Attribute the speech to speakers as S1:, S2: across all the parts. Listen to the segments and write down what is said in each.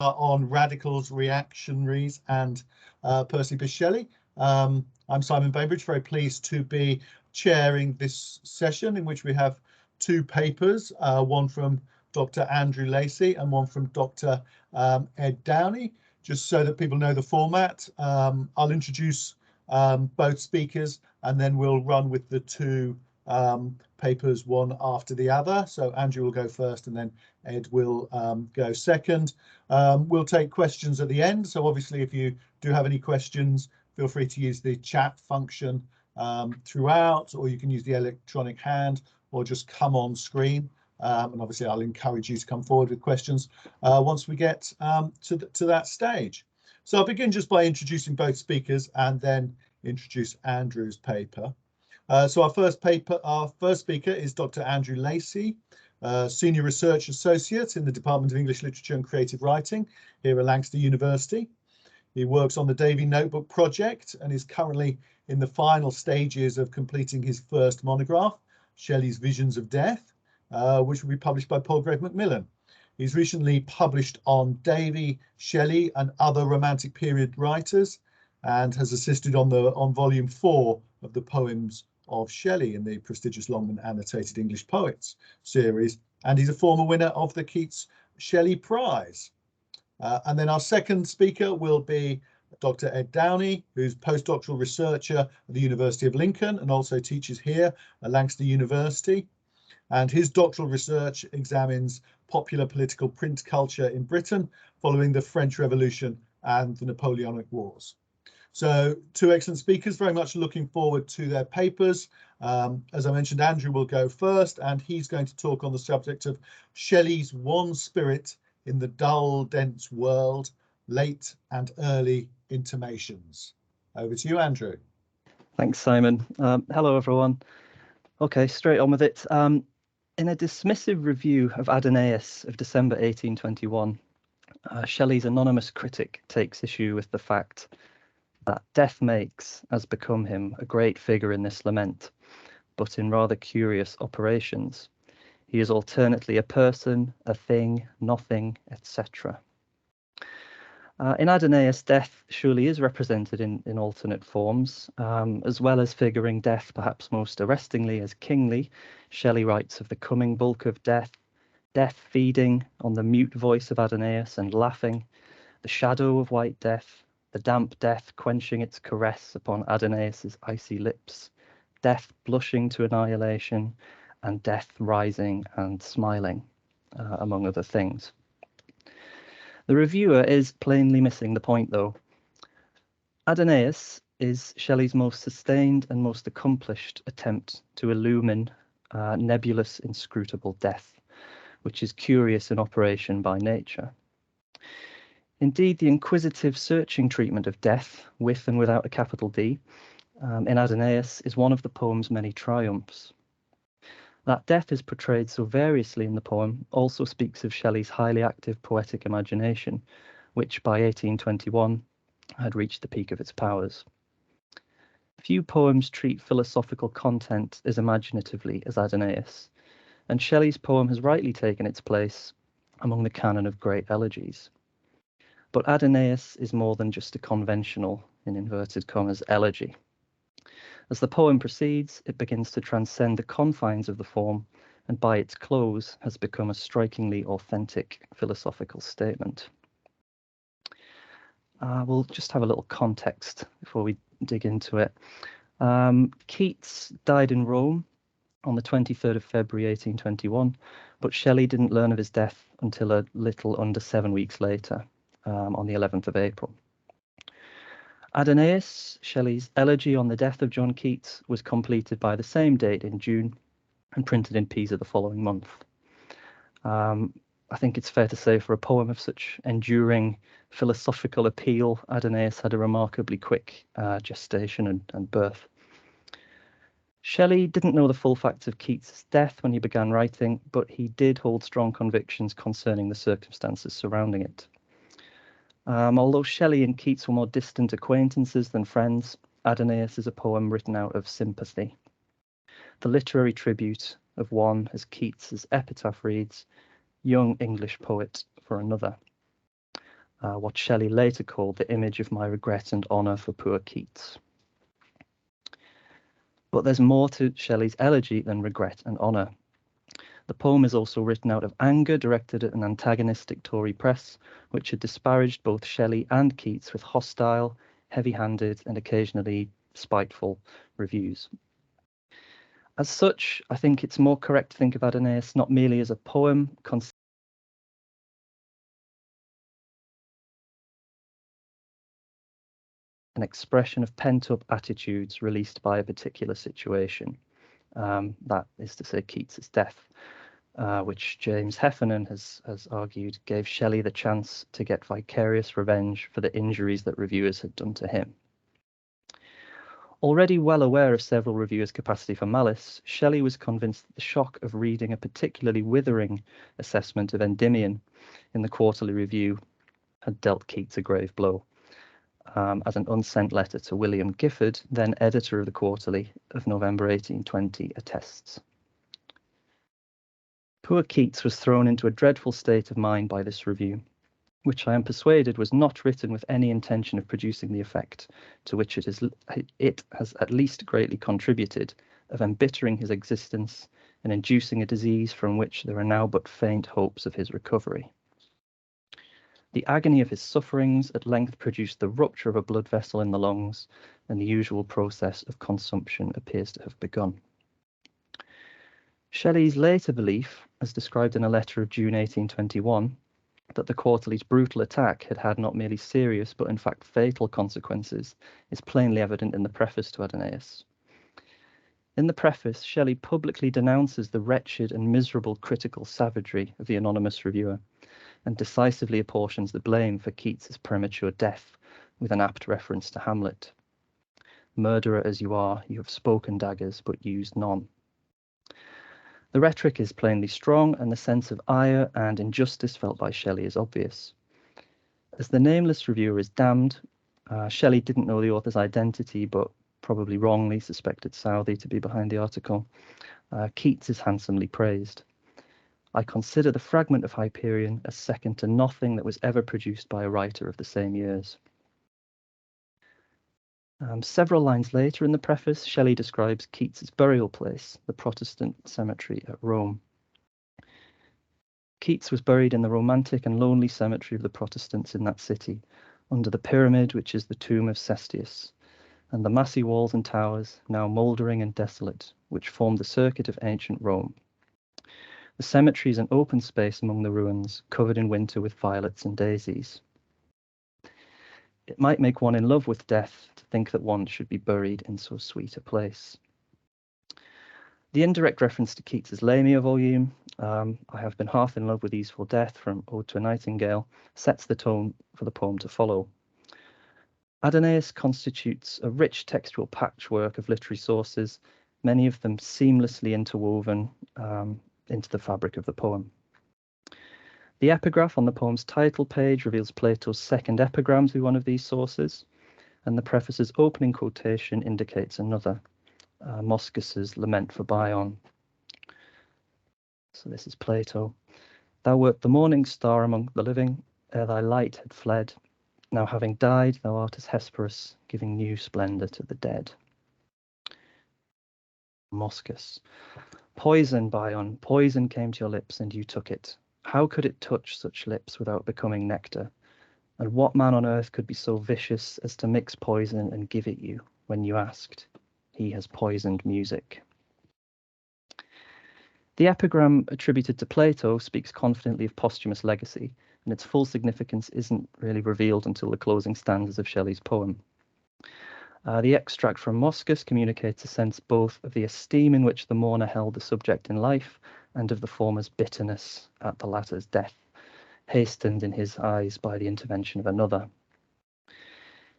S1: On radicals, reactionaries, and Percy Bysshe Shelley. I'm Simon Bainbridge, very pleased to be chairing this session in which we have two papers, one from Dr. Andrew Lacey and one from Dr. Ed Downey. Just so that people know the format, I'll introduce both speakers and then we'll run with the two papers one after the other. So Andrew will go first and then Ed will go second. We'll take questions at the end. So obviously, if you do have any questions, feel free to use the chat function throughout, or you can use the electronic hand or just come on screen. And obviously, I'll encourage you to come forward with questions once we get to that stage. So I'll begin just by introducing both speakers and then introduce Andrew's paper. So our first speaker is Dr. Andrew Lacey, Senior Research Associate in the Department of English Literature and Creative Writing here at Lancaster University. He works on the Davy Notebook project and is currently in the final stages of completing his first monograph, Shelley's Visions of Death, which will be published by Palgrave Macmillan. He's recently published on Davy, Shelley and other Romantic period writers, and has assisted on volume 4 of the poems of Shelley in the prestigious Longman Annotated English Poets series, and he's a former winner of the Keats Shelley Prize. And then our second speaker will be Dr. Ed Downey, who's postdoctoral researcher at the University of Lincoln and also teaches here at Lancaster University. And his doctoral research examines popular political print culture in Britain following the French Revolution and the Napoleonic Wars. So two excellent speakers, very much looking forward to their papers. As I mentioned, Andrew will go first, and he's going to talk on the subject of Shelley's one spirit in the dull, dense world, late and early intimations. Over to you, Andrew.
S2: Thanks, Simon. Hello, everyone. Okay, straight on with it. In a dismissive review of Adonais of December 1821, Shelley's anonymous critic takes issue with the fact that death makes, as become him, a great figure in this lament, but in rather curious operations. He is alternately a person, a thing, nothing, etc. In Adonais, death surely is represented in alternate forms, as well as figuring death perhaps most arrestingly as kingly. Shelley writes of the coming bulk of death, death feeding on the mute voice of Adonais and laughing, the shadow of white death, the damp death quenching its caress upon Adonais' icy lips, death blushing to annihilation, and death rising and smiling, among other things. The reviewer is plainly missing the point, though. Adonais is Shelley's most sustained and most accomplished attempt to illumine nebulous, inscrutable death, which is curious in operation by nature. Indeed, the inquisitive, searching treatment of death, with and without a capital D, in Adonais is one of the poem's many triumphs. That death is portrayed so variously in the poem also speaks of Shelley's highly active poetic imagination, which by 1821 had reached the peak of its powers. Few poems treat philosophical content as imaginatively as Adonais, and Shelley's poem has rightly taken its place among the canon of great elegies. But Adonais is more than just a conventional, in inverted commas, elegy. As the poem proceeds, it begins to transcend the confines of the form, and by its close has become a strikingly authentic philosophical statement. We'll just have a little context before we dig into it. Keats died in Rome on the 23rd of February 1821, but Shelley didn't learn of his death until a little under 7 weeks later, on the 11th of April. Adonais, Shelley's elegy on the death of John Keats, was completed by the same date in June and printed in Pisa the following month. I think it's fair to say for a poem of such enduring philosophical appeal, Adonais had a remarkably quick gestation and birth. Shelley didn't know the full facts of Keats' death when he began writing, but he did hold strong convictions concerning the circumstances surrounding it. Although Shelley and Keats were more distant acquaintances than friends, Adonais is a poem written out of sympathy. The literary tribute of one, as Keats's epitaph reads, young English poet for another. what Shelley later called the image of my regret and honour for poor Keats. But there's more to Shelley's elegy than regret and honour. The poem is also written out of anger directed at an antagonistic Tory press, which had disparaged both Shelley and Keats with hostile, heavy-handed, and occasionally spiteful reviews. As such, I think it's more correct to think of Adonais not merely as a poem, an expression of pent-up attitudes released by a particular situation. That is to say, Keats's death, which James Heffernan has argued gave Shelley the chance to get vicarious revenge for the injuries that reviewers had done to him. Already well aware of several reviewers' capacity for malice, Shelley was convinced that the shock of reading a particularly withering assessment of Endymion in the Quarterly Review had dealt Keats a grave blow, as an unsent letter to William Gifford, then editor of the Quarterly, of November 1820 attests. Poor Keats was thrown into a dreadful state of mind by this review, which I am persuaded was not written with any intention of producing the effect to which it has at least greatly contributed, of embittering his existence and inducing a disease from which there are now but faint hopes of his recovery. The agony of his sufferings at length produced the rupture of a blood vessel in the lungs, and the usual process of consumption appears to have begun. Shelley's later belief, as described in a letter of June 1821, that the Quarterly's brutal attack had had not merely serious but in fact fatal consequences, is plainly evident in the preface to Adonais. In the preface, Shelley publicly denounces the wretched and miserable critical savagery of the anonymous reviewer, and decisively apportions the blame for Keats's premature death, with an apt reference to Hamlet. Murderer as you are, you have spoken daggers, but used none. The rhetoric is plainly strong, and the sense of ire and injustice felt by Shelley is obvious. As the nameless reviewer is damned, Shelley didn't know the author's identity, but probably wrongly suspected Southey to be behind the article. Keats is handsomely praised. I consider the fragment of Hyperion as second to nothing that was ever produced by a writer of the same years. Several lines later in the preface, Shelley describes Keats's burial place, the Protestant cemetery at Rome. Keats was buried in the romantic and lonely cemetery of the Protestants in that city, under the pyramid which is the tomb of Cestius, and the massy walls and towers, now mouldering and desolate, which formed the circuit of ancient Rome. The cemetery is an open space among the ruins, covered in winter with violets and daisies. It might make one in love with death to think that one should be buried in so sweet a place. The indirect reference to Keats's Lamia volume, I have been half in love with Easeful Death from Ode to a Nightingale, sets the tone for the poem to follow. Adonais constitutes a rich textual patchwork of literary sources, many of them seamlessly interwoven into the fabric of the poem. The epigraph on the poem's title page reveals Plato's second epigram to one of these sources, and the preface's opening quotation indicates another, Moschus's Lament for Bion. So this is Plato. Thou wert the morning star among the living, ere thy light had fled. Now having died, thou art as Hesperus, giving new splendour to the dead. Moschus. Poison, Bion, poison came to your lips, and you took it. How could it touch such lips without becoming nectar? And what man on earth could be so vicious as to mix poison and give it you when you asked? He has poisoned music. The epigram attributed to Plato speaks confidently of posthumous legacy, and its full significance isn't really revealed until the closing stanzas of Shelley's poem. The extract from Moschus communicates a sense both of the esteem in which the mourner held the subject in life and of the former's bitterness at the latter's death, hastened in his eyes by the intervention of another.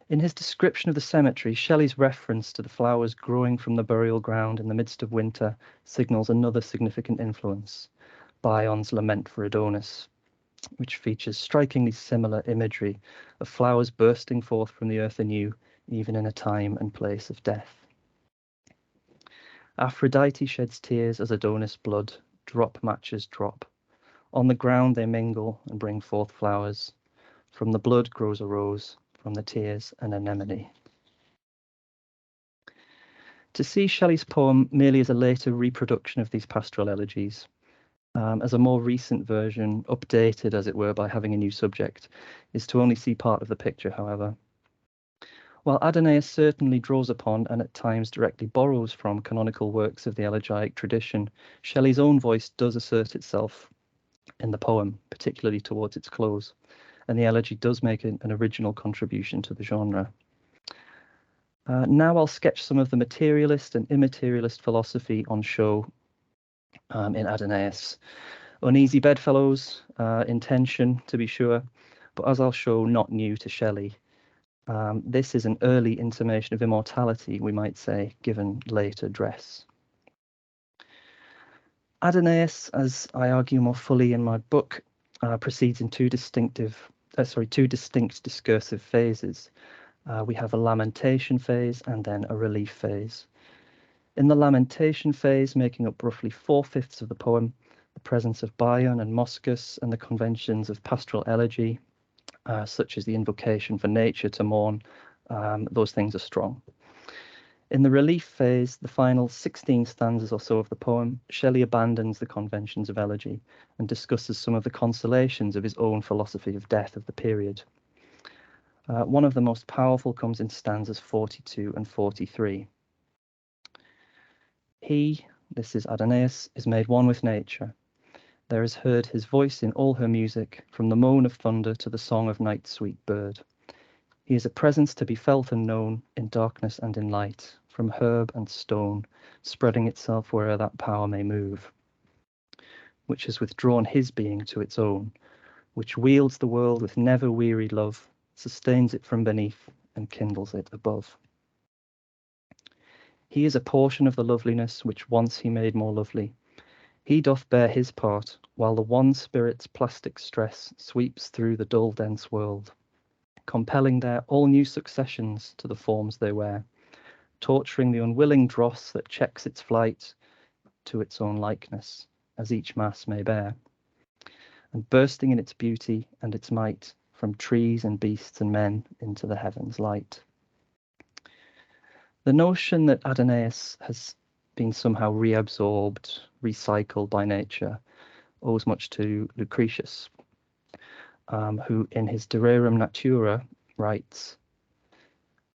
S2: In his description of the cemetery, Shelley's reference to the flowers growing from the burial ground in the midst of winter signals another significant influence, Bion's Lament for Adonis, which features strikingly similar imagery of flowers bursting forth from the earth anew, even in a time and place of death. Aphrodite sheds tears as Adonis' blood drop matches drop. On the ground they mingle and bring forth flowers. From the blood grows a rose, from the tears an anemone. To see Shelley's poem merely as a later reproduction of these pastoral elegies, as a more recent version, updated as it were by having a new subject, is to only see part of the picture, however. While Adonais certainly draws upon and at times directly borrows from canonical works of the elegiac tradition, Shelley's own voice does assert itself in the poem, particularly towards its close, and the elegy does make an original contribution to the genre. Now I'll sketch some of the materialist and immaterialist philosophy on show in Adonais. Uneasy bedfellows, intention to be sure, but as I'll show, not new to Shelley. This is an early intimation of immortality, we might say, given later dress. Adonais, as I argue more fully in my book, proceeds in two distinct discursive phases. We have a lamentation phase and then a relief phase. In the lamentation phase, making up roughly 4/5 of the poem, the presence of Bion and Moschus and the conventions of pastoral elegy, such as the invocation for nature to mourn, those things are strong. In the relief phase, the final 16 stanzas or so of the poem, Shelley abandons the conventions of elegy and discusses some of the consolations of his own philosophy of death of the period. One of the most powerful comes in stanzas 42 and 43. He, this is Adonais, is made one with nature. There is heard his voice in all her music, from the moan of thunder to the song of night's sweet bird. He is a presence to be felt and known in darkness and in light, from herb and stone, spreading itself where'er that power may move, which has withdrawn his being to its own, which wields the world with never wearied love, sustains it from beneath and kindles it above. He is a portion of the loveliness which once he made more lovely. He doth bear his part, while the one spirit's plastic stress sweeps through the dull dense world, compelling there all new successions to the forms they wear, torturing the unwilling dross that checks its flight to its own likeness, as each mass may bear, and bursting in its beauty and its might from trees and beasts and men into the heavens' light. The notion that Adonais has been somehow reabsorbed, recycled by nature, owes much to Lucretius, who in his De Rerum Natura writes,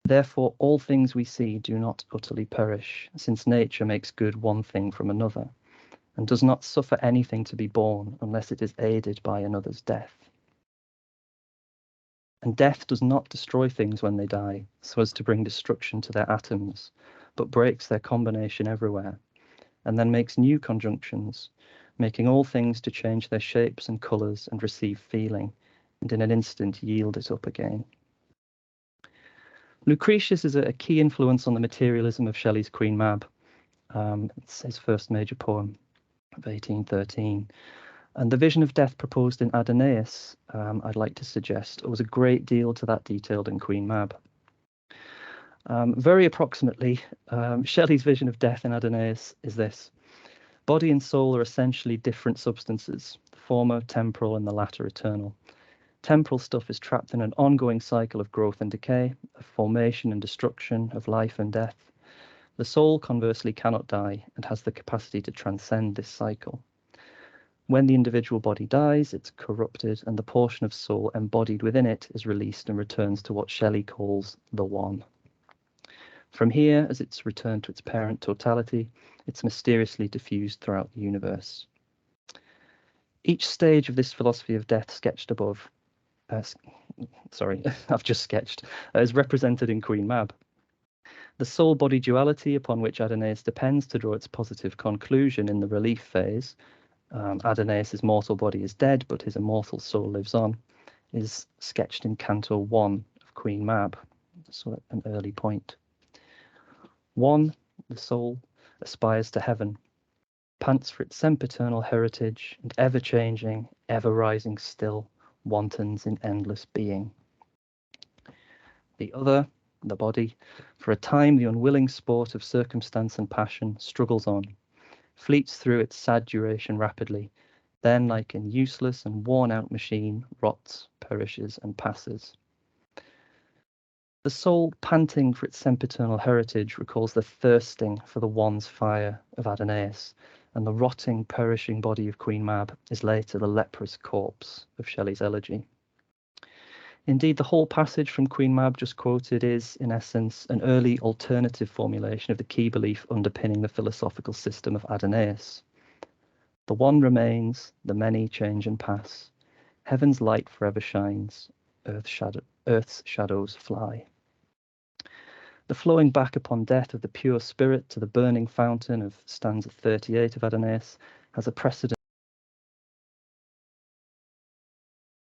S2: "Therefore all things we see do not utterly perish, since nature makes good one thing from another, and does not suffer anything to be born unless it is aided by another's death. And death does not destroy things when they die, so as to bring destruction to their atoms, but breaks their combination everywhere, and then makes new conjunctions, making all things to change their shapes and colours and receive feeling, and in an instant yield it up again." Lucretius is a key influence on the materialism of Shelley's Queen Mab. It's his first major poem of 1813. And the vision of death proposed in Adonais, I'd like to suggest, owes a great deal to that detailed in Queen Mab. Very approximately, Shelley's vision of death in Adonais is this. Body and soul are essentially different substances, the former temporal and the latter eternal. Temporal stuff is trapped in an ongoing cycle of growth and decay, of formation and destruction, of life and death. The soul, conversely, cannot die and has the capacity to transcend this cycle. When the individual body dies, it's corrupted, and the portion of soul embodied within it is released and returns to what Shelley calls the One. From here, as it's returned to its parent totality, it's mysteriously diffused throughout the universe. Each stage of this philosophy of death sketched above, I've just sketched, is represented in Queen Mab. The soul-body duality upon which Adonais depends to draw its positive conclusion in the relief phase, Adonais' mortal body is dead, but his immortal soul lives on, is sketched in Canto 1 of Queen Mab, so at an early point. 1, the soul, aspires to heaven, pants for its sempiternal heritage, and ever-changing, ever-rising still, wantons in endless being. The other, the body, for a time the unwilling sport of circumstance and passion, struggles on, fleets through its sad duration rapidly, then like an useless and worn-out machine, rots, perishes and passes. The soul, panting for its sempiternal heritage, recalls the thirsting for the one's fire of Adonais, and the rotting, perishing body of Queen Mab is later the leprous corpse of Shelley's elegy. Indeed, the whole passage from Queen Mab just quoted is, in essence, an early alternative formulation of the key belief underpinning the philosophical system of Adonais. The one remains, the many change and pass. Heaven's light forever shines, earth's shadows fly. The flowing back upon death of the pure spirit to the burning fountain of stanza 38 of Adonais has a precedent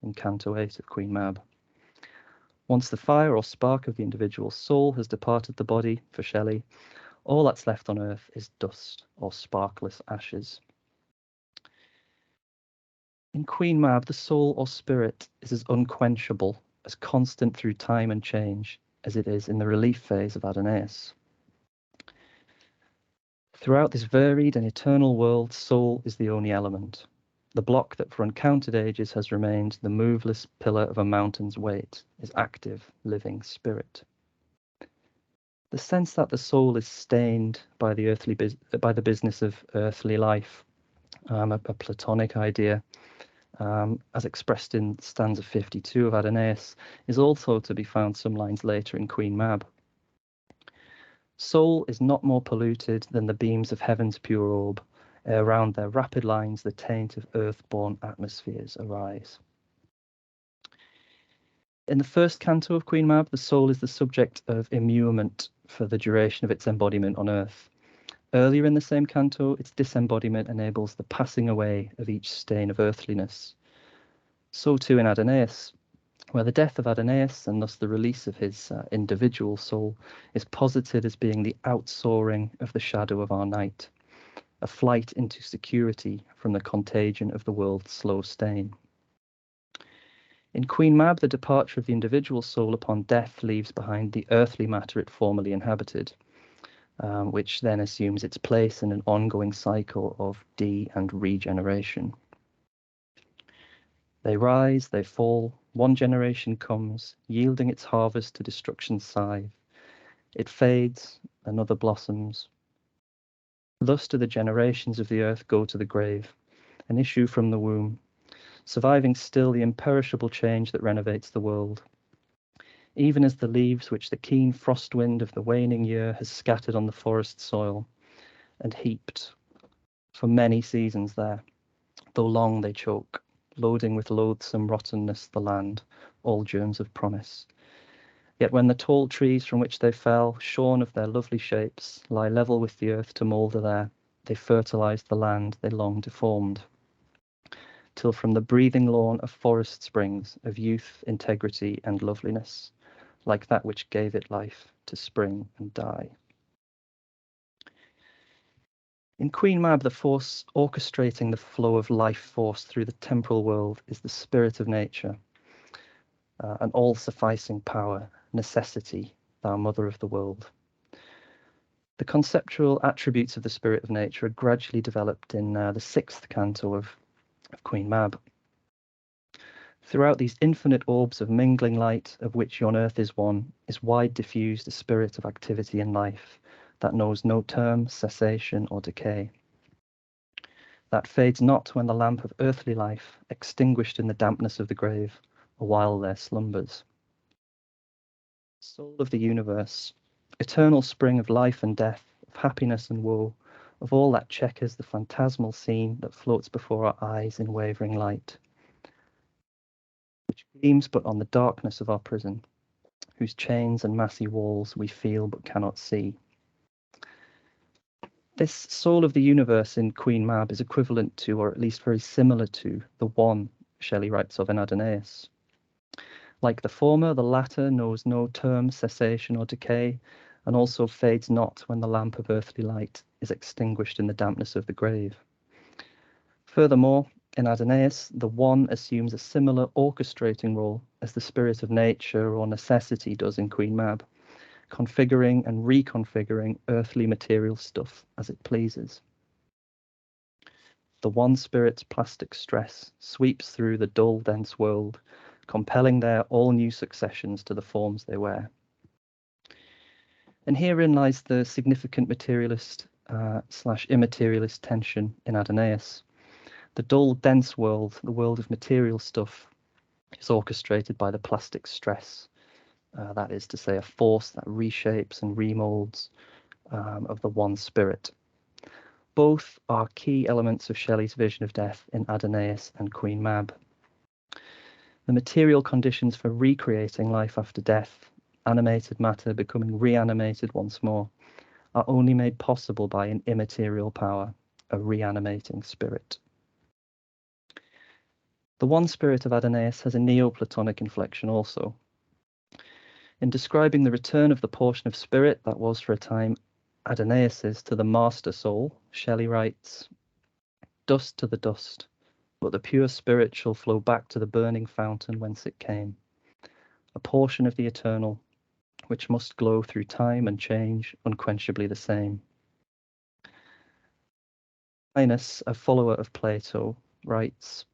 S2: in Canto 8 of Queen Mab. Once the fire or spark of the individual soul has departed the body, for Shelley, all that's left on earth is dust or sparkless ashes. In Queen Mab, the soul or spirit is as unquenchable, as constant through time and change, as it is in the relief phase of Adonais. Throughout this varied and eternal world, soul is the only element, the block that for uncounted ages has remained the moveless pillar of a mountain's weight, is active, living spirit. The sense that the soul is stained by the business of earthly life, a Platonic idea, as expressed in stanza 52 of Adonais, is also to be found some lines later in Queen Mab. Soul is not more polluted than the beams of heaven's pure orb. Around their rapid lines, the taint of earth-born atmospheres arise. In the first canto of Queen Mab, the soul is the subject of immurement for the duration of its embodiment on earth. Earlier in the same canto, its disembodiment enables the passing away of each stain of earthliness. So too in Adonais, where the death of Adonais, and thus the release of his individual soul, is posited as being the outsoaring of the shadow of our night, a flight into security from the contagion of the world's slow stain. In Queen Mab, the departure of the individual soul upon death leaves behind the earthly matter it formerly inhabited, which then assumes its place in an ongoing cycle of de- and regeneration. They rise, they fall, one generation comes, yielding its harvest to destruction's scythe. It fades, another blossoms. Thus do the generations of the earth go to the grave, an issue from the womb, surviving still the imperishable change that renovates the world. Even as the leaves which the keen frost wind of the waning year has scattered on the forest soil, and heaped for many seasons there, though long they choke, loading with loathsome rottenness the land, all germs of promise. Yet when the tall trees from which they fell, shorn of their lovely shapes, lie level with the earth to moulder there, they fertilise the land they long deformed, till from the breathing lawn a forest springs of youth, integrity, and loveliness, like that which gave it life to spring and die. In Queen Mab, the force orchestrating the flow of life force through the temporal world is the spirit of nature, an all-sufficing power, necessity, thou mother of the world. The conceptual attributes of the spirit of nature are gradually developed in the sixth canto of Queen Mab. Throughout these infinite orbs of mingling light, of which yon earth is one, is wide diffused a spirit of activity and life that knows no term, cessation, or decay, that fades not when the lamp of earthly life, extinguished in the dampness of the grave, awhile there slumbers. Soul of the universe, eternal spring of life and death, of happiness and woe, of all that checkers the phantasmal scene that floats before our eyes in wavering light, which gleams but on the darkness of our prison, whose chains and massy walls we feel but cannot see. This soul of the universe in Queen Mab is equivalent to, or at least very similar to, the one Shelley writes of in Adonais. Like the former, the latter knows no term, cessation, or decay, and also fades not when the lamp of earthly light is extinguished in the dampness of the grave. Furthermore, in Adonais, the one assumes a similar orchestrating role as the spirit of nature or necessity does in Queen Mab, configuring and reconfiguring earthly material stuff as it pleases. The one spirit's plastic stress sweeps through the dull, dense world, compelling their all-new successions to the forms they wear. And herein lies the significant materialist slash immaterialist tension in Adonais. The dull, dense world, the world of material stuff, is orchestrated by the plastic stress. That is to say, a force that reshapes and remolds of the one spirit. Both are key elements of Shelley's vision of death in Adonais and Queen Mab. The material conditions for recreating life after death, animated matter becoming reanimated once more, are only made possible by an immaterial power, a reanimating spirit. The one spirit of Adonais has a Neoplatonic inflection also. In describing the return of the portion of spirit that was for a time Adonais' to the master soul, Shelley writes, "Dust to the dust, but the pure spirit shall flow back to the burning fountain whence it came, a portion of the eternal, which must glow through time and change, unquenchably the same." Linus, a follower of Plato, writes,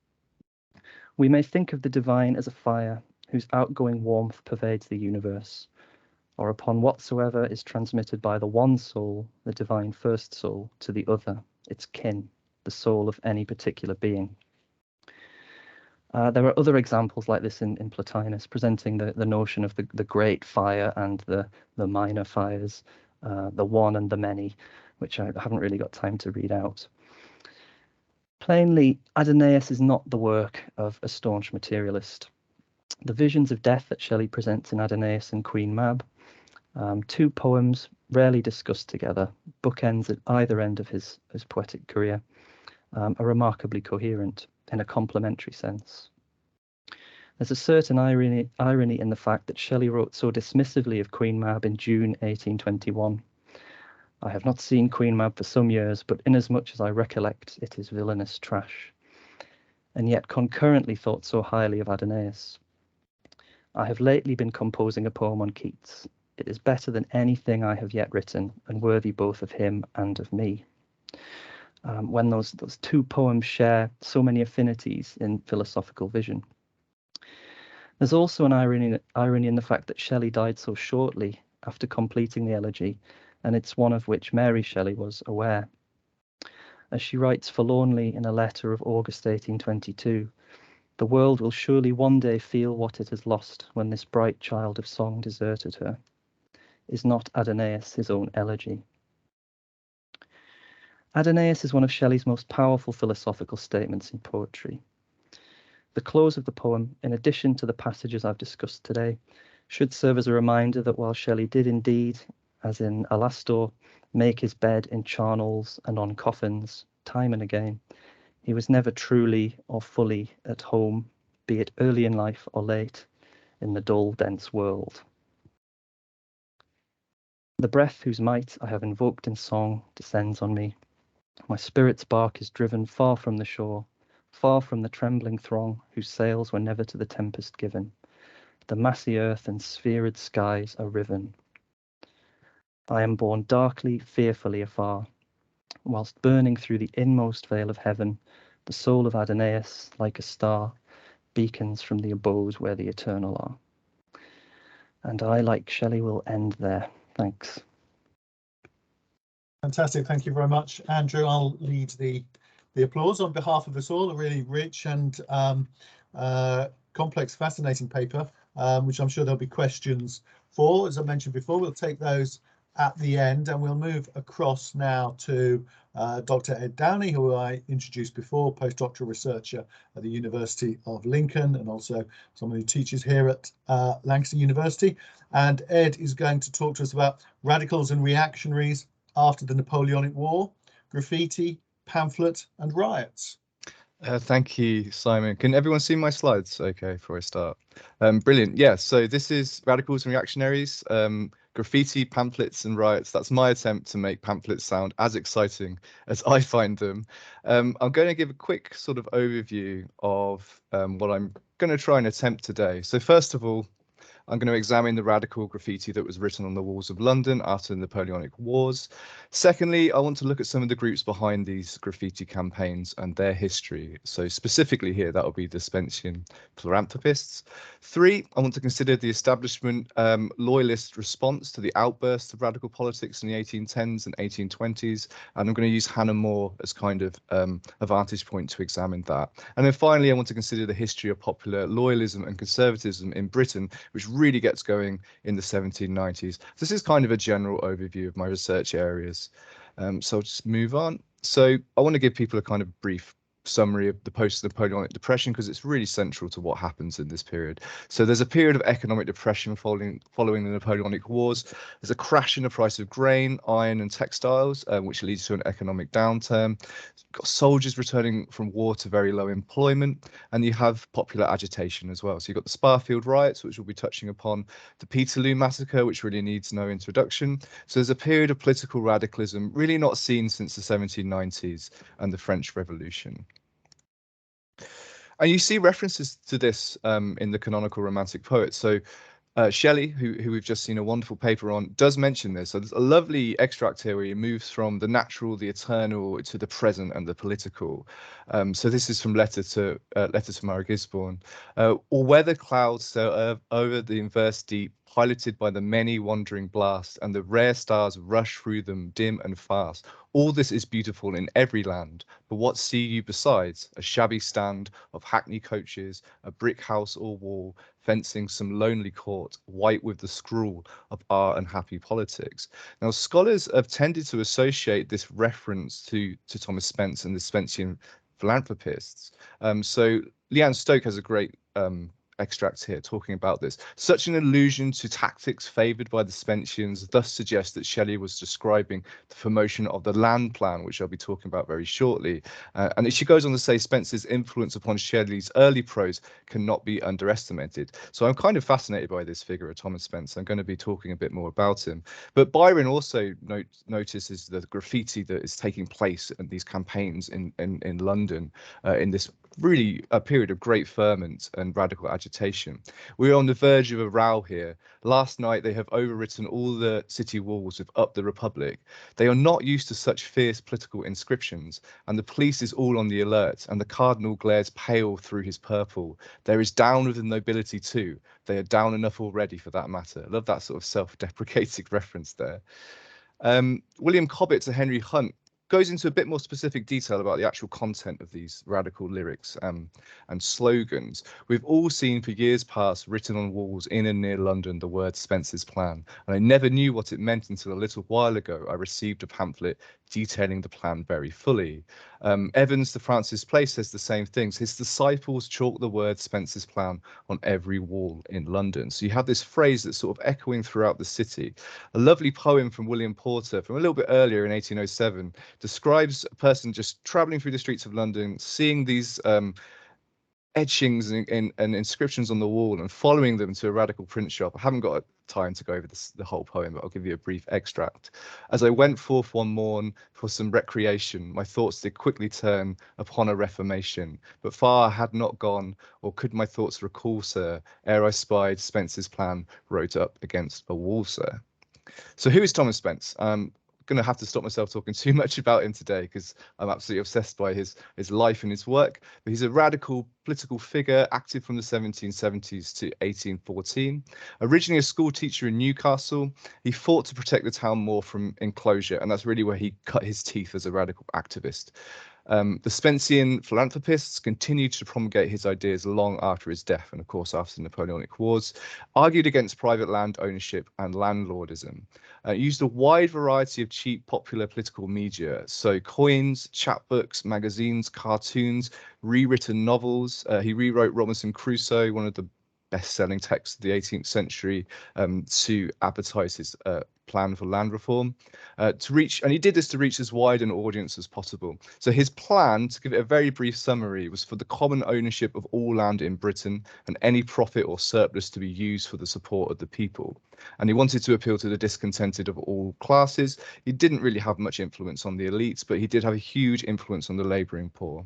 S2: "We may think of the divine as a fire whose outgoing warmth pervades the universe, or upon whatsoever is transmitted by the one soul, the divine first soul, to the other, its kin, the soul of any particular being." There are other examples like this in Plotinus, presenting the notion of the great fire and the minor fires, the one and the many, which I haven't really got time to read out. Plainly, Adonais is not the work of a staunch materialist. The visions of death that Shelley presents in Adonais and Queen Mab, two poems rarely discussed together, bookends at either end of his poetic career, are remarkably coherent in a complementary sense. There's a certain irony in the fact that Shelley wrote so dismissively of Queen Mab in June 1821. "I have not seen Queen Mab for some years, but inasmuch as I recollect, it is villainous trash," and yet concurrently thought so highly of Adonais. "I have lately been composing a poem on Keats. It is better than anything I have yet written, and worthy both of him and of me." When those two poems share so many affinities in philosophical vision. There's also an irony in the fact that Shelley died so shortly after completing the elegy, and it's one of which Mary Shelley was aware. As she writes forlornly in a letter of August 1822, "The world will surely one day feel what it has lost when this bright child of song deserted her. Is not Adonais his own elegy?" Adonais is one of Shelley's most powerful philosophical statements in poetry. The close of the poem, in addition to the passages I've discussed today, should serve as a reminder that while Shelley did indeed, as in Alastor, make his bed in charnels and on coffins, time and again, he was never truly or fully at home, be it early in life or late, in the dull, dense world. "The breath whose might I have invoked in song descends on me. My spirit's bark is driven far from the shore, far from the trembling throng whose sails were never to the tempest given. The massy earth and sphered skies are riven. I am borne darkly, fearfully afar, whilst burning through the inmost veil of heaven, the soul of Adonais, like a star, beacons from the abode where the eternal are." And I, like Shelley, will end there. Thanks.
S1: Fantastic. Thank you very much, Andrew. I'll lead the applause on behalf of us all. A really rich and complex, fascinating paper, which I'm sure there'll be questions for. As I mentioned before, we'll take those at the end, and we'll move across now to Dr Ed Downey, who I introduced before, postdoctoral researcher at the University of Lincoln, and also someone who teaches here at Lancaster University. And Ed is going to talk to us about radicals and reactionaries after the Napoleonic War, graffiti, pamphlet and riots.
S3: Thank you, Simon. Can everyone see my slides okay before I start? Brilliant. Yeah, so this is radicals and reactionaries, graffiti, pamphlets and riots. That's my attempt to make pamphlets sound as exciting as I find them. I'm going to give a quick sort of overview of what I'm going to try and attempt today. So first of all, I'm going to examine the radical graffiti that was written on the walls of London after the Napoleonic Wars. Secondly, I want to look at some of the groups behind these graffiti campaigns and their history. So specifically here, that will be the Spencean philanthropists. 3, I want to consider the establishment loyalist response to the outburst of radical politics in the 1810s and 1820s. And I'm going to use Hannah More as kind of a vantage point to examine that. And then finally, I want to consider the history of popular loyalism and conservatism in Britain, which really gets going in the 1790s. This is kind of a general overview of my research areas. So I'll just move on. So I want to give people a kind of brief summary of the post-Napoleonic depression because it's really central to what happens in this period. So there's a period of economic depression following the Napoleonic Wars. There's a crash in the price of grain, iron and textiles, which leads to an economic downturn. You've got soldiers returning from war to very low employment, and you have popular agitation as well. So you've got the Sparfield riots, which we'll be touching upon, the Peterloo massacre, which really needs no introduction. So there's a period of political radicalism really not seen since the 1790s and the French Revolution. And you see references to this in the canonical romantic poets. So Shelley, who we've just seen a wonderful paper on, does mention this. So there's a lovely extract here where he moves from the natural, the eternal, to the present and the political. So this is from Letter to Mara Gisborne. Or whether clouds sail over the inverse deep, piloted by the many wandering blast, and the rare stars rush through them dim and fast. All this is beautiful in every land, but what see you besides? A shabby stand of hackney coaches, a brick house or wall, fencing some lonely court, white with the scrawl of our unhappy politics. Now, scholars have tended to associate this reference to Thomas Spence and the Spencean philanthropists. So Leanne Stoke has a great extracts here talking about this. Such an allusion to tactics favoured by the Spenceans thus suggests that Shelley was describing the promotion of the land plan, which I'll be talking about very shortly. And she goes on to say Spence's influence upon Shelley's early prose cannot be underestimated. So I'm kind of fascinated by this figure of Thomas Spence. I'm going to be talking a bit more about him. But Byron also notices the graffiti that is taking place in these campaigns in London in this really a period of great ferment and radical agitation. We're on the verge of a row here. Last night they have overwritten all the city walls with "Up the Republic." They are not used to such fierce political inscriptions, and the police is all on the alert, and the cardinal glares pale through his purple. There is down with the nobility too. They are down enough already for that matter. I love that sort of self-deprecating reference there. William Cobbett to Henry Hunt goes into a bit more specific detail about the actual content of these radical lyrics and slogans. We've all seen for years past written on walls in and near London the word Spence's plan, and I never knew what it meant until a little while ago I received a pamphlet detailing the plan very fully. Evans to Francis Place says the same things. His disciples chalk the word Spence's plan on every wall in London. So you have this phrase that's sort of echoing throughout the city. A lovely poem from William Porter from a little bit earlier in 1807 describes a person just traveling through the streets of London, seeing these etchings and inscriptions on the wall and following them to a radical print shop. I haven't got time to go over the whole poem, but I'll give you a brief extract. As I went forth one morn for some recreation, my thoughts did quickly turn upon a reformation, but far I had not gone, or could my thoughts recall, sir, ere I spied Spence's plan wrote up against a wall, sir. So who is Thomas Spence? Going to have to stop myself talking too much about him today because I'm absolutely obsessed by his life and his work. But he's a radical political figure, active from the 1770s to 1814. Originally a school teacher in Newcastle, he fought to protect the town more from enclosure, and that's really where he cut his teeth as a radical activist. The Spencean philanthropists continued to promulgate his ideas long after his death, and of course after the Napoleonic Wars, argued against private land ownership and landlordism. Used a wide variety of cheap popular political media, so coins, chapbooks, magazines, cartoons, rewritten novels. He rewrote Robinson Crusoe, one of the best-selling texts of the 18th century, to advertise his plan for land reform, and he did this to reach as wide an audience as possible. So his plan, to give it a very brief summary, was for the common ownership of all land in Britain and any profit or surplus to be used for the support of the people. And he wanted to appeal to the discontented of all classes. He didn't really have much influence on the elites, but he did have a huge influence on the labouring poor.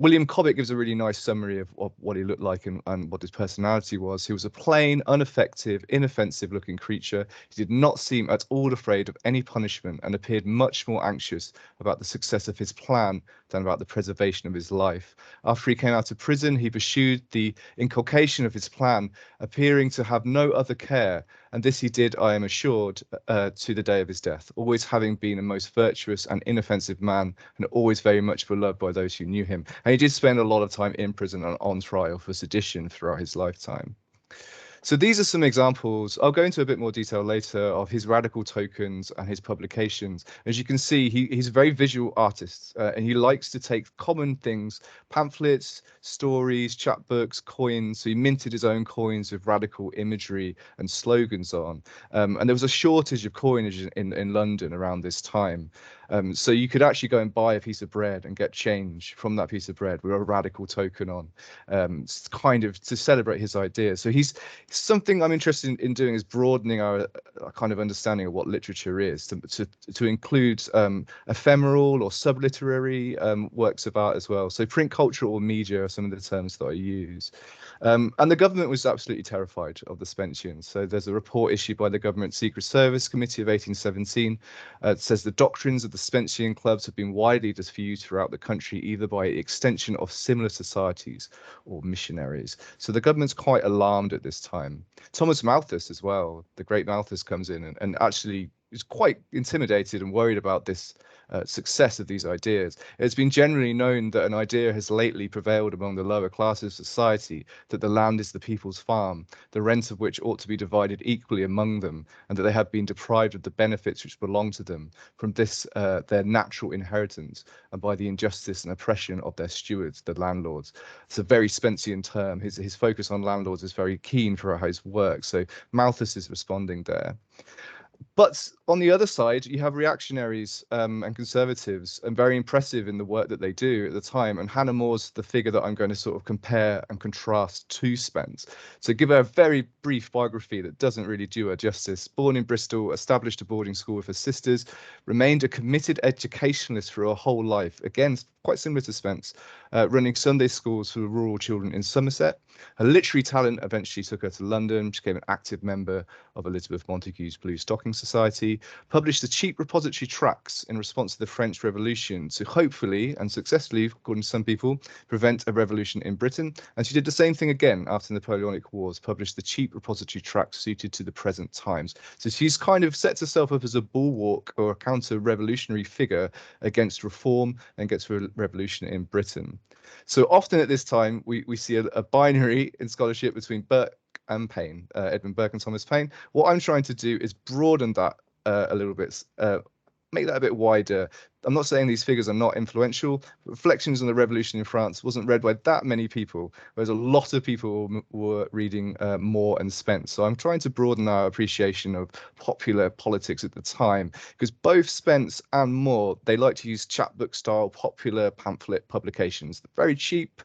S3: William Cobbett gives a really nice summary of what he looked like and what his personality was. He was a plain, ineffective, inoffensive-looking creature. He did not seem at all afraid of any punishment and appeared much more anxious about the success of his plan than about the preservation of his life. After he came out of prison, he pursued the inculcation of his plan, appearing to have no other care, and this he did, I am assured, to the day of his death, always having been a most virtuous and inoffensive man, and always very much beloved by those who knew him. And he did spend a lot of time in prison and on trial for sedition throughout his lifetime. So these are some examples. I'll go into a bit more detail later of his radical tokens and his publications. As you can see, he's a very visual artist, and he likes to take common things, pamphlets, stories, chapbooks, coins. So he minted his own coins with radical imagery and slogans on. And there was a shortage of coinage in London around this time. So you could actually go and buy a piece of bread and get change from that piece of bread with a radical token on, kind of to celebrate his ideas. So something I'm interested in doing is broadening our kind of understanding of what literature is to include ephemeral or subliterary works of art as well. So print culture or media are some of the terms that I use. And the government was absolutely terrified of the Spenceans. So there's a report issued by the Government Secret Service Committee of 1817. It says the doctrines of the Spencean clubs have been widely diffused throughout the country, either by extension of similar societies or missionaries. So the government's quite alarmed at this time. Thomas Malthus as well, the great Malthus, comes in and actually is quite intimidated and worried about this success of these ideas. It's been generally known that an idea has lately prevailed among the lower classes of society, that the land is the people's farm, the rent of which ought to be divided equally among them, and that they have been deprived of the benefits which belong to them from this their natural inheritance, and by the injustice and oppression of their stewards, the landlords. It's a very Spencean term. His focus on landlords is very keen throughout his work, so Malthus is responding there. But on the other side, you have reactionaries and conservatives, and very impressive in the work that they do at the time. And Hannah More's the figure that I'm going to sort of compare and contrast to Spence. So give her a very brief biography that doesn't really do her justice. Born in Bristol, established a boarding school with her sisters, remained a committed educationalist for her whole life. Again, quite similar to Spence, running Sunday schools for rural children in Somerset. Her literary talent eventually took her to London. She became an active member of Elizabeth Montagu's Blue Stocking Society, published the cheap repository tracts in response to the French Revolution to hopefully and successfully, according to some people, prevent a revolution in Britain. And she did the same thing again after the Napoleonic Wars, published the cheap repository tracts suited to the present times. So she's kind of sets herself up as a bulwark or a counter-revolutionary figure against reform and against revolution in Britain. So often at this time, we see a binary in scholarship between Burke and Paine, Edmund Burke and Thomas Paine. What I'm trying to do is broaden that a little bit, make that a bit wider. I'm not saying these figures are not influential. Reflections on the Revolution in France wasn't read by that many people, whereas a lot of people were reading More and Spence. So I'm trying to broaden our appreciation of popular politics at the time, because both Spence and More, they like to use chapbook style popular pamphlet publications. Very cheap.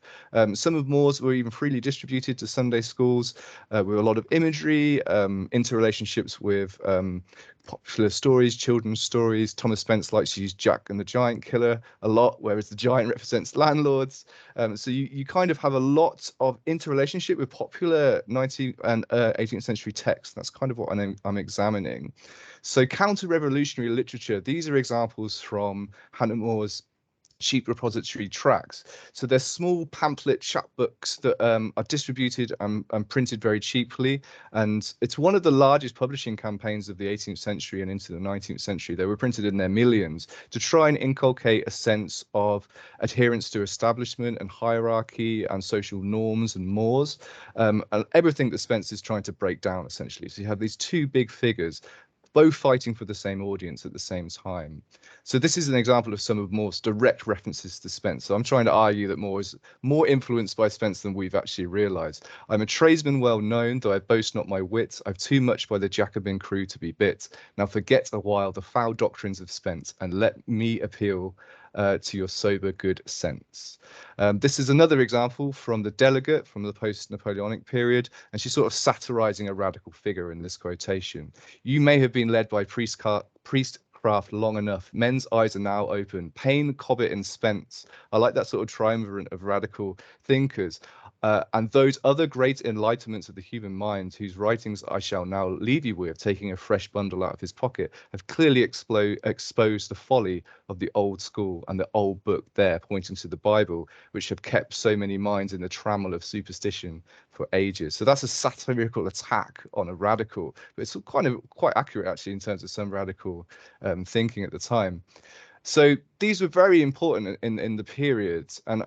S3: Some of More's were even freely distributed to Sunday schools with a lot of imagery, interrelationships with popular stories, children's stories. Thomas Spence likes to use Jack and the Giant Killer a lot, whereas the giant represents landlords. So you kind of have a lot of interrelationship with popular 19th and 18th century texts. That's kind of what I'm examining. So counter-revolutionary literature, these are examples from Hannah More's cheap repository tracts. So they're small pamphlet chapbooks that are distributed and printed very cheaply, and it's one of the largest publishing campaigns of the 18th century and into the 19th century. They were printed in their millions to try and inculcate a sense of adherence to establishment and hierarchy and social norms and mores, and everything that Spence is trying to break down, essentially. So you have these two big figures both fighting for the same audience at the same time. So this is an example of some of More's direct references to Spence. So I'm trying to argue that More is more influenced by Spence than we've actually realised. I'm a tradesman well known, though I boast not my wit. I've too much by the Jacobin crew to be bit. Now forget a while the foul doctrines of Spence, and let me appeal to your sober good sense. This is another example from the Delegate from the post-Napoleonic period, and she's sort of satirizing a radical figure in this quotation. You may have been led by priestcraft craft long enough. Men's eyes are now open. Paine, Cobbett, and Spence. I like that sort of triumvirate of radical thinkers. And those other great enlightenments of the human mind, whose writings I shall now leave you with, taking a fresh bundle out of his pocket, have clearly exposed the folly of the old school and the old book there, pointing to the Bible, which have kept so many minds in the trammel of superstition for ages. So that's a satirical attack on a radical, but it's quite accurate actually in terms of some radical thinking at the time. So these were very important in the period, and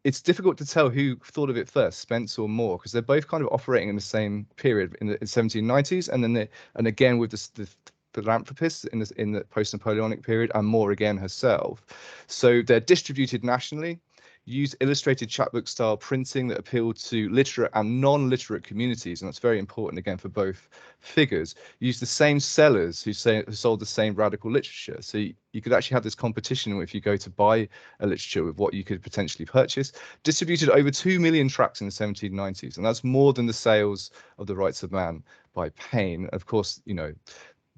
S3: it's difficult to tell who thought of it first, Spence or Moore, because they're both kind of operating in the same period in the 1790s, and then again with the philanthropists in the post-Napoleonic period, and Moore again herself. So they're distributed nationally, use illustrated chapbook style printing that appealed to literate and non-literate communities, and that's very important again for both figures. Use the same sellers who sold the same radical literature, so you could actually have this competition if you go to buy a literature with what you could potentially purchase. Distributed over 2 million tracts in the 1790s, and that's more than the sales of The Rights of Man by Paine. Of course, you know,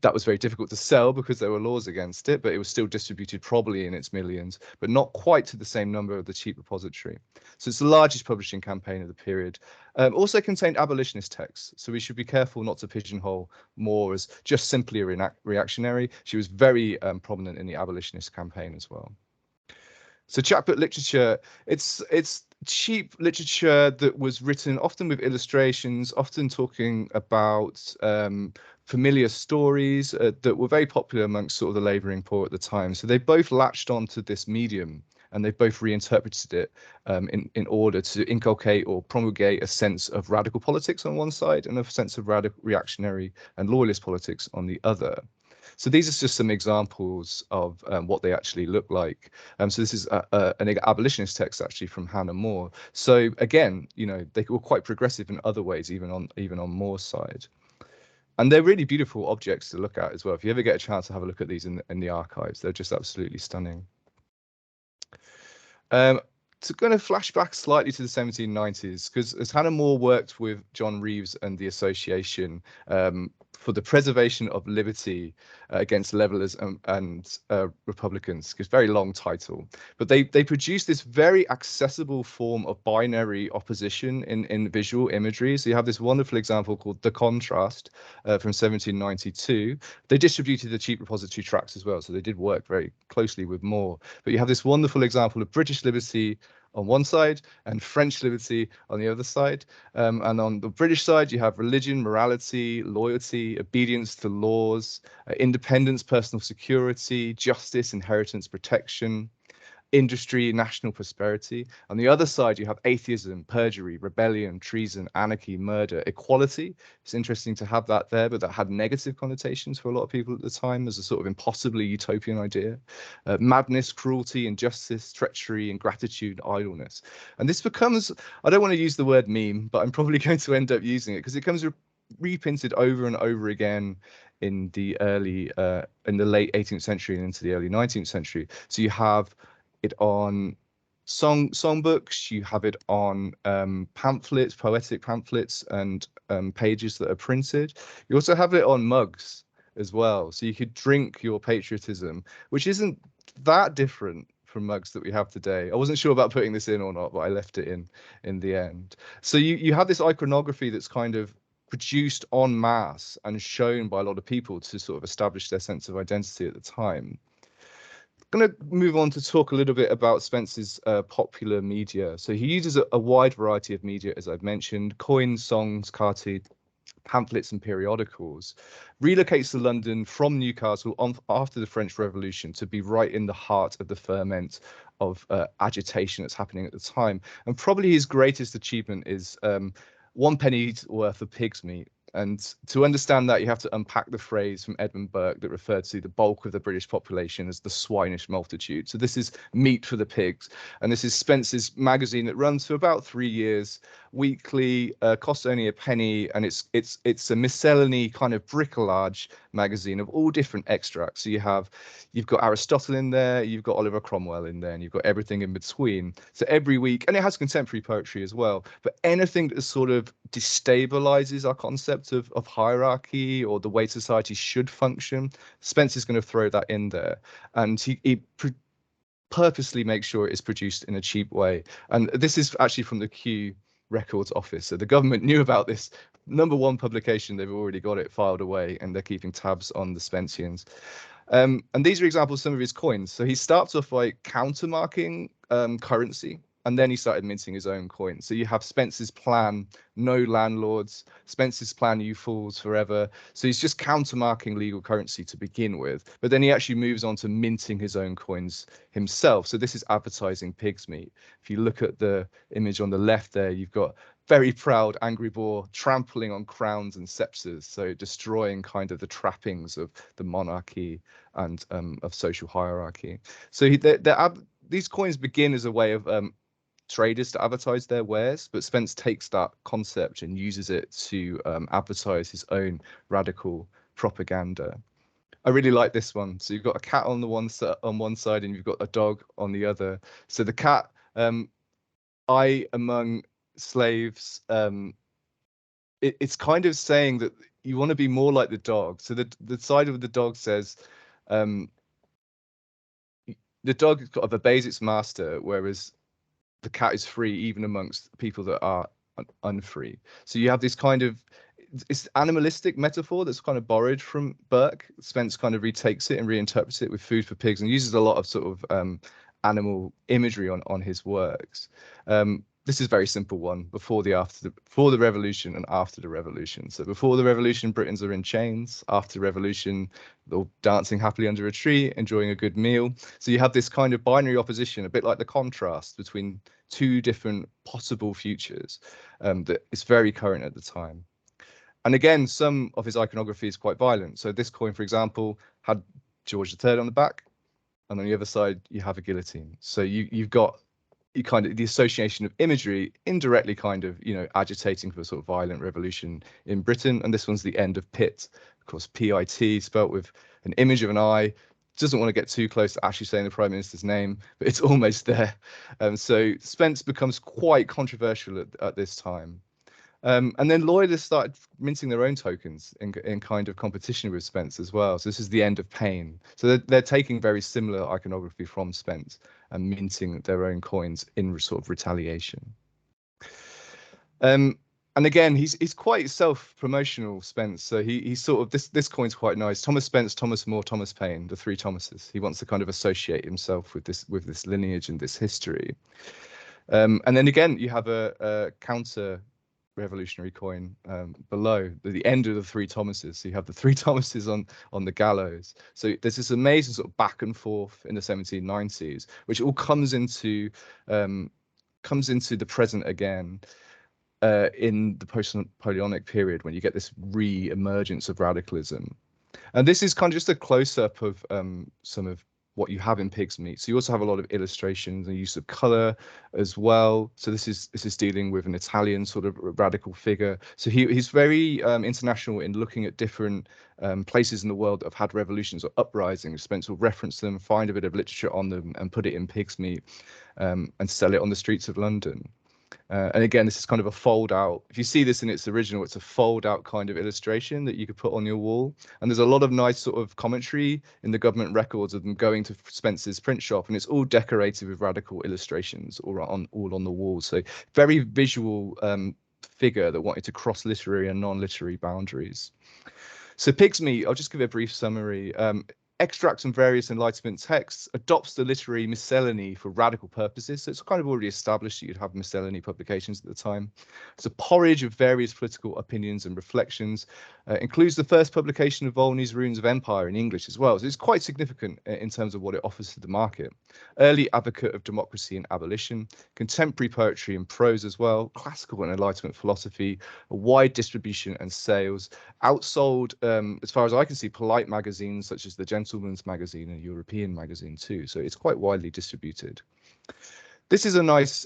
S3: that was very difficult to sell because there were laws against it, but it was still distributed probably in its millions, but not quite to the same number of the cheap repository. So it's the largest publishing campaign of the period. Also contained abolitionist texts, so we should be careful not to pigeonhole Moore as just simply a reactionary. She was very prominent in the abolitionist campaign as well. So chapbook literature, it's cheap literature that was written often with illustrations, often talking about familiar stories that were very popular amongst sort of the labouring poor at the time. So they both latched onto this medium, and they both reinterpreted it in order to inculcate or promulgate a sense of radical politics on one side and a sense of radical reactionary and loyalist politics on the other. So these are just some examples of what they actually look like. So this is an abolitionist text actually from Hannah More. So again, you know, they were quite progressive in other ways, even on Moore's side. And they're really beautiful objects to look at as well. If you ever get a chance to have a look at these in the archives, they're just absolutely stunning. To kind of flash back slightly to the 1790s, because as Hannah More worked with John Reeves and the Association for the preservation of liberty against levelers and Republicans, it's a very long title, but they produced this very accessible form of binary opposition in visual imagery. So you have this wonderful example called The Contrast from 1792. They distributed the cheap repository tracts as well, so they did work very closely with More. But you have this wonderful example of British liberty on one side and French liberty on the other side. And on the British side, you have religion, morality, loyalty, obedience to laws, independence, personal security, justice, inheritance, protection, industry, national prosperity. On the other side, you have atheism, perjury, rebellion, treason, anarchy, murder, equality. It's interesting to have that there, but that had negative connotations for a lot of people at the time as a sort of impossibly utopian idea. Madness, cruelty, injustice, treachery, ingratitude, idleness. And this becomes, I don't want to use the word meme, but I'm probably going to end up using it because it comes reprinted over and over again in the late 18th century and into the early 19th century. So you have it on songbooks, you have it on pamphlets, poetic pamphlets, and pages that are printed. You also have it on mugs as well, so you could drink your patriotism, which isn't that different from mugs that we have today. I wasn't sure about putting this in or not, but I left it in the end. So you have this iconography that's kind of produced en masse and shown by a lot of people to sort of establish their sense of identity at the time. I'm going to move on to talk a little bit about Spence's popular media. So he uses a wide variety of media, as I've mentioned: coins, songs, cartoons, pamphlets and periodicals. Relocates to London from Newcastle after the French Revolution to be right in the heart of the ferment of agitation that's happening at the time. And probably his greatest achievement is 1 penny's worth of pig's meat. And to understand that, you have to unpack the phrase from Edmund Burke that referred to the bulk of the British population as the swinish multitude. So this is meat for the pigs. And this is Spence's magazine that runs for about 3 years, weekly, costs only a penny. And it's a miscellany kind of bricolage magazine of all different extracts. So you've got Aristotle in there, you've got Oliver Cromwell in there, and you've got everything in between. So every week, and it has contemporary poetry as well, but anything that's sort of destabilizes our concept of hierarchy or the way society should function. Spence is going to throw that in there, and he purposely makes sure it's produced in a cheap way. And this is actually from the Kew Records Office. So the government knew about this #1 publication. They've already got it filed away, and they're keeping tabs on the Spenceans. And these are examples of some of his coins. So he starts off by countermarking currency, and then he started minting his own coins. So you have Spence's plan, no landlords, Spence's plan, you fools forever. So he's just countermarking legal currency to begin with, but then he actually moves on to minting his own coins himself. So this is advertising pig's meat. If you look at the image on the left there, you've got very proud angry boar trampling on crowns and scepters, so destroying kind of the trappings of the monarchy and of social hierarchy. So these coins begin as a way of traders to advertise their wares, but Spence takes that concept and uses it to advertise his own radical propaganda. I really like this one. So you've got a cat on one side and you've got a dog on the other. So the cat, I among slaves, it's kind of saying that you want to be more like the dog. So the side of the dog says the dog obeys its master, whereas the cat is free even amongst people that are unfree. So you have this kind of, it's animalistic metaphor that's kind of borrowed from Burke. Spence kind of retakes it and reinterprets it with Food for Pigs and uses a lot of sort of animal imagery on his works. This is a very simple one, before the revolution and after the revolution. So before the revolution, Britons are in chains. After the revolution, they're dancing happily under a tree, enjoying a good meal. So you have this kind of binary opposition, a bit like the contrast between two different possible futures that is very current at the time. And again, some of his iconography is quite violent. So this coin, for example, had George III on the back, and on the other side, you have a guillotine. So you've got kind of the association of imagery indirectly kind of, agitating for a sort of violent revolution in Britain. And this one's the end of Pitt, of course, PIT, spelt with an image of an eye. Doesn't want to get too close to actually saying the Prime Minister's name, but it's almost there. So Spence becomes quite controversial at this time. And then lawyers started minting their own tokens in kind of competition with Spence as well. So this is the end of Pain. So they're taking very similar iconography from Spence and minting their own coins in sort of retaliation. And again, he's quite self-promotional, Spence. So he's sort of, this coin's quite nice. Thomas Spence, Thomas More, Thomas Paine, the three Thomases. He wants to kind of associate himself with this lineage and this history. And then again, you have a counter revolutionary coin below the end of the three Thomases. So you have the three Thomases on the gallows. So there's this amazing sort of back and forth in the 1790s, which all comes into the present again in the post-Napoleonic period, when you get this re-emergence of radicalism. And this is kind of just a close-up of some of what you have in Pig's Meat. So you also have a lot of illustrations and use of color as well. So this is dealing with an Italian sort of radical figure. So he's very international in looking at different places in the world that have had revolutions or uprisings. Spence will reference them, find a bit of literature on them, and put it in Pig's Meat and sell it on the streets of London. And again, this is kind of a fold out. If you see this in its original, it's a fold out kind of illustration that you could put on your wall. And there's a lot of nice sort of commentary in the government records of them going to Spence's print shop, and it's all decorated with radical illustrations all on the wall. So very visual figure that wanted to cross literary and non-literary boundaries. So Pig's Meat, I'll just give a brief summary. Extracts from various Enlightenment texts, adopts the literary miscellany for radical purposes. So it's kind of already established that you'd have miscellany publications at the time. It's a porridge of various political opinions and reflections. Includes the first publication of Volney's Runes of Empire in English as well. So it's quite significant in terms of what it offers to the market. Early advocate of democracy and abolition, contemporary poetry and prose as well, classical and Enlightenment philosophy, a wide distribution and sales. Outsold, as far as I can see, polite magazines such as the Gentleman's Magazine and European Magazine too. So it's quite widely distributed. This is a nice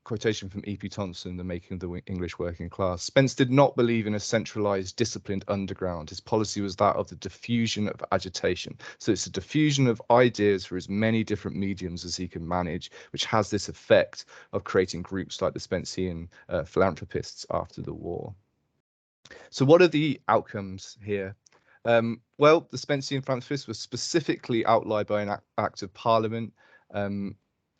S3: quotation from E.P. Thompson, The Making of the English Working Class. Spence did not believe in a centralized, disciplined underground. His policy was that of the diffusion of agitation. So it's a diffusion of ideas for as many different mediums as he can manage, which has this effect of creating groups like the Spencean philanthropists after the war. So what are the outcomes here? Well, the Spencean philanthropists were specifically outlined by an Act of Parliament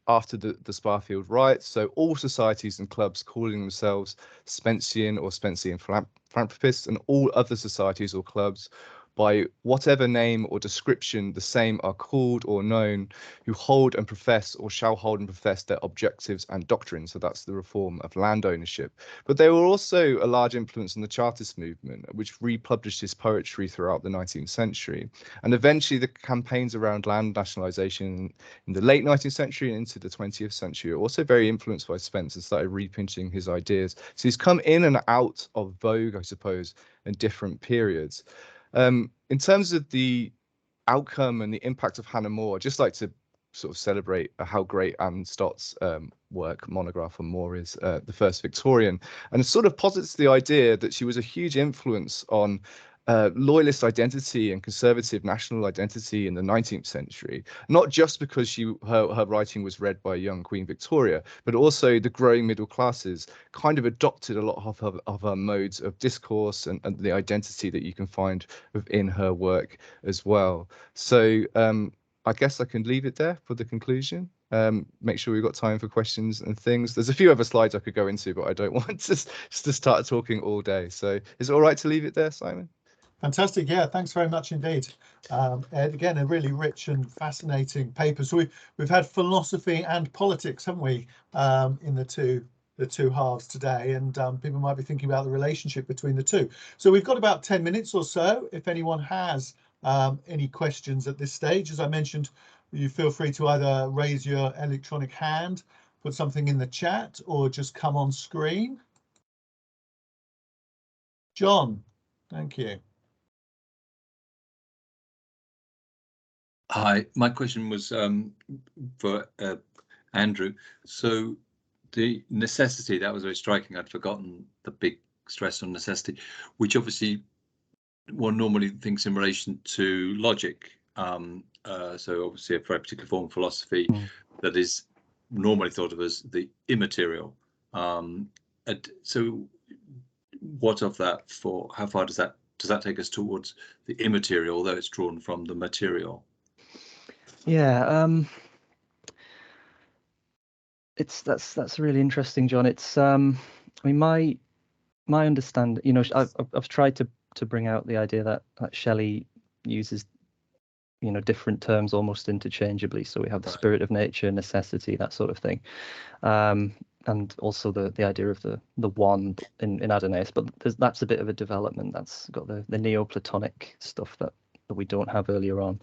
S3: after the Sparfield riots. So all societies and clubs calling themselves Spencean or Spencean philanthropists, and all other societies or clubs by whatever name or description the same are called or known, who hold and profess or shall hold and profess their objectives and doctrines. So that's the reform of land ownership. But they were also a large influence on the Chartist movement, which republished his poetry throughout the 19th century. And eventually the campaigns around land nationalisation in the late 19th century and into the 20th century are also very influenced by Spence and started repinching his ideas. So he's come in and out of vogue, I suppose, in different periods. In terms of the outcome and the impact of Hannah More, I'd just like to sort of celebrate how great Anne Stott's work, monograph on More, is, the first Victorian, and it sort of posits the idea that she was a huge influence on loyalist identity and conservative national identity in the 19th century, not just because her writing was read by young Queen Victoria, but also the growing middle classes kind of adopted a lot of her modes of discourse and the identity that you can find within her work as well. So I guess I can leave it there for the conclusion. Make sure we've got time for questions and things. There's a few other slides I could go into, but I don't want to start talking all day. So is it all right to leave it there, Simon?
S1: Fantastic. Yeah, thanks very much indeed, Ed. Again, a really rich and fascinating paper. So we've had philosophy and politics, haven't we, in the two halves today, and people might be thinking about the relationship between the two. So we've got about 10 minutes or so. If anyone has any questions at this stage, as I mentioned, you feel free to either raise your electronic hand, put something in the chat, or just come on screen. John, thank you.
S4: Hi, my question was for Andrew. So the necessity, that was very striking. I'd forgotten the big stress on necessity, which obviously one normally thinks in relation to logic. So obviously a very particular form of philosophy that is normally thought of as the immaterial. So what of that, for how far does that take us towards the immaterial, although it's drawn from the material?
S2: Yeah, that's really interesting, John. It's I mean, my understanding, you know, I've tried to bring out the idea that Shelley uses, you know, different terms almost interchangeably. So we have the spirit of nature, necessity, that sort of thing, and also the idea of the one in Adonais. But that's a bit of a development. That's got the Neoplatonic stuff that we don't have earlier on.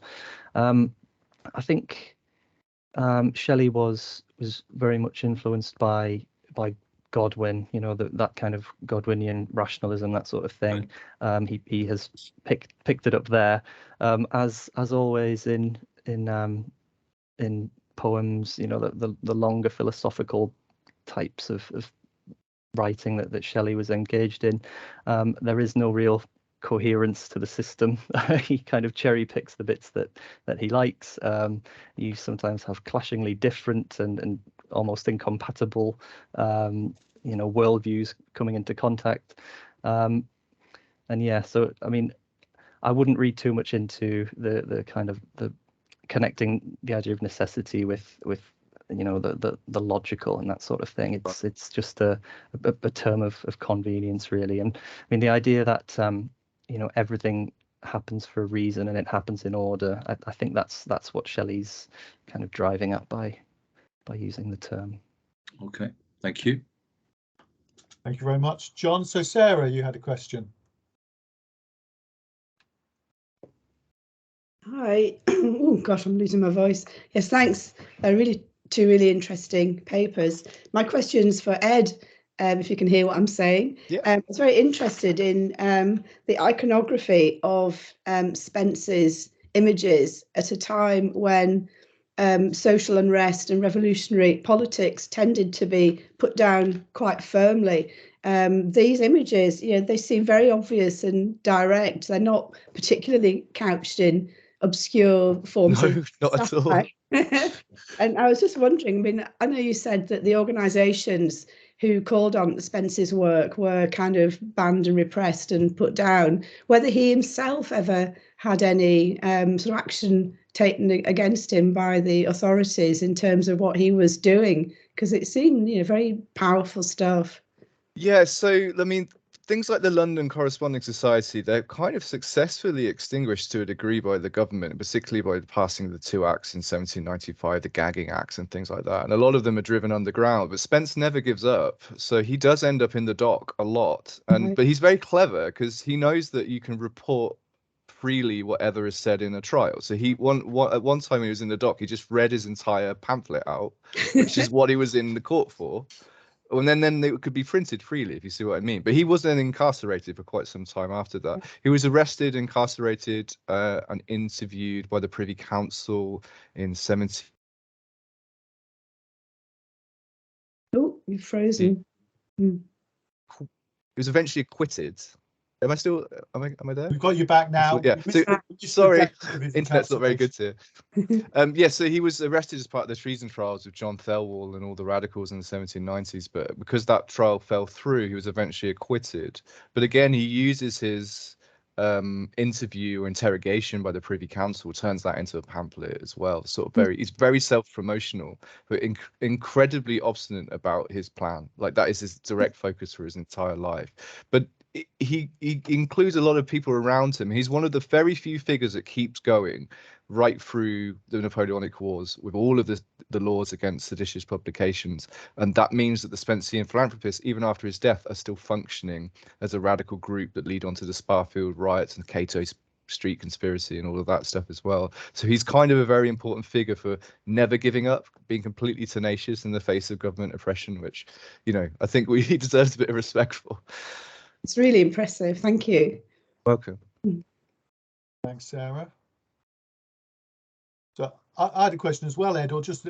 S2: I think Shelley was very much influenced by Godwin, you know, that kind of Godwinian rationalism, that sort of thing. He has picked it up there, as always in poems, you know, the longer philosophical types of writing that Shelley was engaged in. There is no real coherence to the system. He kind of cherry picks the bits that he likes. You sometimes have clashingly different and almost incompatible you know, worldviews coming into contact. And yeah, so I mean, I wouldn't read too much into the kind of the connecting the idea of necessity with you know, the logical and that sort of thing. It's just a term of convenience, really. And I mean, the idea that you know, everything happens for a reason and it happens in order, I think that's what Shelley's kind of driving at by using the term.
S4: Okay, thank you.
S1: Thank you very much, John. So Sarah, you had a question.
S5: Hi. Oh gosh, I'm losing my voice. Yes, thanks. Two really interesting papers. My question's for Ed, if you can hear what I'm saying.
S3: Yeah.
S5: I was very interested in the iconography of Spence's images at a time when social unrest and revolutionary politics tended to be put down quite firmly. These images, they seem very obvious and direct. They're not particularly couched in obscure forms of
S3: not at all.
S5: And I was just wondering, I mean, I know you said that the organisations who called on Spence's work were kind of banned and repressed and put down, whether he himself ever had any sort of action taken against him by the authorities in terms of what he was doing, because it seemed, very powerful stuff.
S3: Yeah, so I mean, things like the London Corresponding Society, they're kind of successfully extinguished to a degree by the government, particularly by passing the two acts in 1795, the Gagging Acts and things like that. And a lot of them are driven underground, but Spence never gives up. So he does end up in the dock a lot. But he's very clever because he knows that you can report freely whatever is said in a trial. So at one time when he was in the dock, he just read his entire pamphlet out, which is what he was in the court for. And then it could be printed freely, if you see what I mean. But he was then incarcerated for quite some time after that. He was arrested, incarcerated, and interviewed by the Privy Council in 17.
S5: Oh, you've frozen.
S3: He was eventually acquitted. Am I there?
S1: We've got you back now.
S3: Yeah. So, sorry, internet's not very good here. Yeah, so he was arrested as part of the treason trials of John Thelwall and all the radicals in the 1790s. But because that trial fell through, he was eventually acquitted. But again, he uses his interview or interrogation by the Privy Council, turns that into a pamphlet as well. He's very self-promotional, but incredibly obstinate about his plan. Like, that is his direct focus for his entire life. But he includes a lot of people around him. He's one of the very few figures that keeps going right through the Napoleonic Wars with all of the laws against seditious publications. And that means that the Spencean philanthropists, even after his death, are still functioning as a radical group that lead on to the Sparfield riots and Cato Street conspiracy and all of that stuff as well. So he's kind of a very important figure for never giving up, being completely tenacious in the face of government oppression, which, I think he deserves a bit of respect for.
S5: It's really impressive. Thank you.
S3: Welcome.
S1: Thanks, Sarah. So I had a question as well, Ed, or just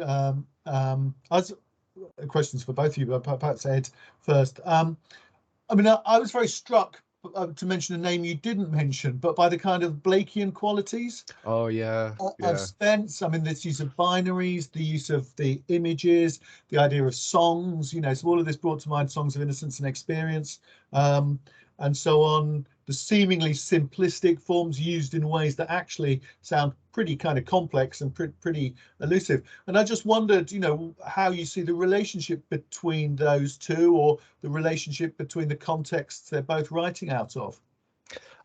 S1: questions for both of you, but perhaps Ed first. I was very struck, to mention a name you didn't mention, but by the kind of Blakean qualities.
S3: Oh, yeah.
S1: Of Spence. I mean, this use of binaries, the use of the images, the idea of songs, so all of this brought to mind songs of innocence and experience, and so on. The seemingly simplistic forms used in ways that actually sound pretty kind of complex and pretty elusive. And I just wondered, how you see the relationship between those two, or the relationship between the contexts they're both writing out of.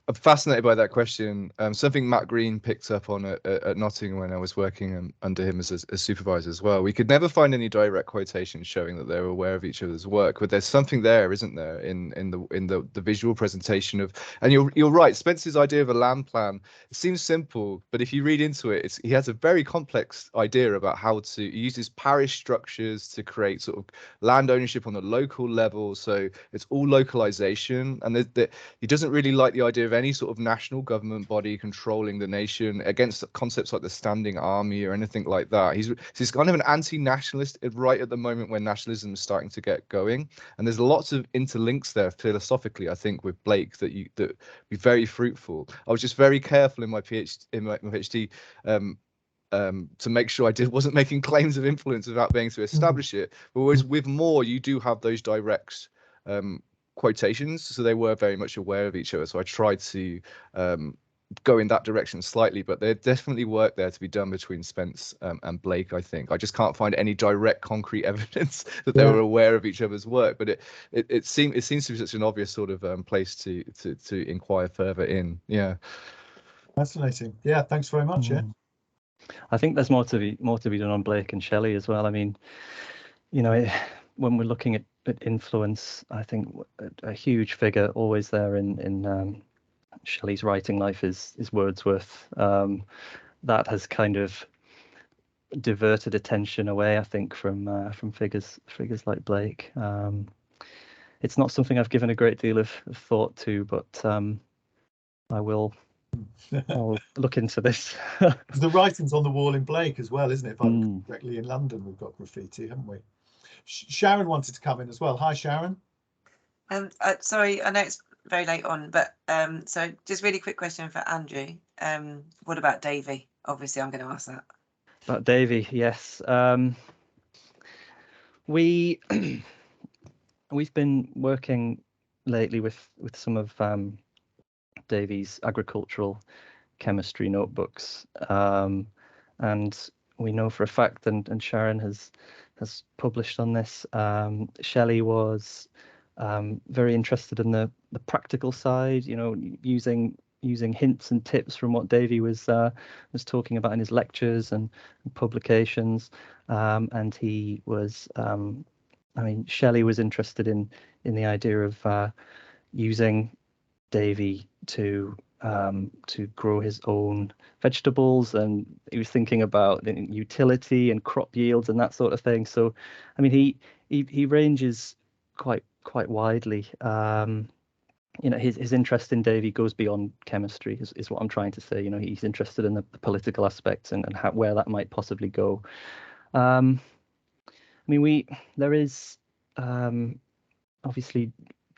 S3: I'm fascinated by that question. Something Matt Green picked up on at Nottingham when I was working under him as a supervisor as well. We could never find any direct quotations showing that they were aware of each other's work, but there's something there, isn't there, in the visual presentation of. And you're right. Spence's idea of a land plan, it seems simple, but if you read into it, he has a very complex idea about how to use his parish structures to create sort of land ownership on the local level. So it's all localization, and he doesn't really like the idea of any sort of national government body controlling the nation, against concepts like the standing army or anything like that. He's kind of an anti-nationalist right at the moment when nationalism is starting to get going, and there's lots of interlinks there philosophically, I think, with Blake that be very fruitful. I was just very careful in my PhD to make sure I wasn't making claims of influence without being to establish it. But with Moore, you do have those direct quotations, so they were very much aware of each other. So I tried to go in that direction slightly, but there's definitely work there to be done between Spence and Blake. I think I just can't find any direct concrete evidence that they were aware of each other's work, but it seems to be such an obvious sort of place to inquire further in. Yeah,
S1: fascinating. Yeah, thanks very much. Yeah,
S2: I think there's more to be done on Blake and Shelley as well. I mean, when we're looking at influence, I think a huge figure always there in Shelley's writing life is Wordsworth. That has kind of diverted attention away, I think, from figures like Blake. It's not something I've given a great deal of thought to, but I will I'll look into this.
S1: Because the writing's on the wall in Blake as well, isn't it? If I remember
S2: Mm.
S1: correctly, in London we've got graffiti, haven't we? Sharon wanted to come in as well. Hi, Sharon.
S6: Sorry, I know it's very late on, but so just really quick question for Andrew. What about Davy? Obviously, I'm going to ask that.
S2: About Davy, yes. We've been working lately with some of Davy's agricultural chemistry notebooks, and we know for a fact, and Sharon has published on this. Shelley was very interested in the practical side, you know, using hints and tips from what Davy was talking about in his lectures and publications, and he was, I mean, Shelley was interested in the idea of using Davy to grow his own vegetables, and he was thinking about the utility and crop yields and that sort of thing. So, I mean, he ranges quite widely. You know, his interest in Davy goes beyond chemistry, is what I'm trying to say. You know, he's interested in the political aspects and how, where that might possibly go. I mean, there is obviously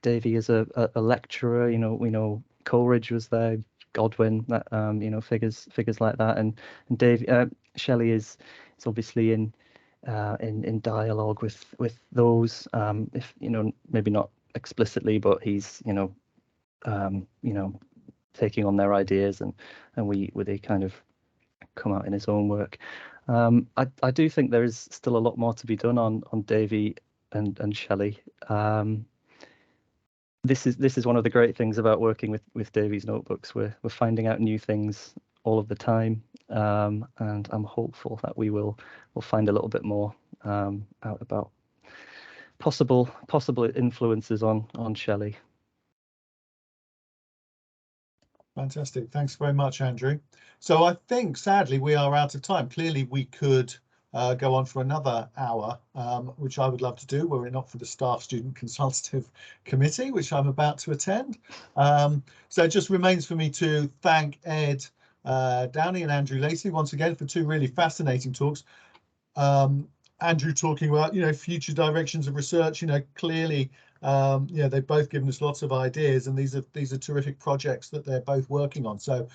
S2: Davy is a lecturer. You know, we know Coleridge was there, Godwin, that you know, figures like that, and Davy, Shelley is obviously in dialogue with those. If you know, maybe not explicitly, but he's you know, taking on their ideas, and they kind of come out in his own work. I do think there is still a lot more to be done on Davy and Shelley. This is one of the great things about working with Davy's notebooks. We're finding out new things all of the time, and I'm hopeful that we'll find a little bit more out about possible influences on Shelley.
S1: Fantastic. Thanks very much, Andrew. So I think, sadly, we are out of time. Clearly, we could go on for another hour, which I would love to do, were it not for the Staff Student Consultative Committee, which I'm about to attend. So it just remains for me to thank Ed Downey and Andrew Lacey once again for two really fascinating talks. Andrew talking about, you know, future directions of research, you know, clearly, you know, they've both given us lots of ideas, and these are terrific projects that they're both working on. So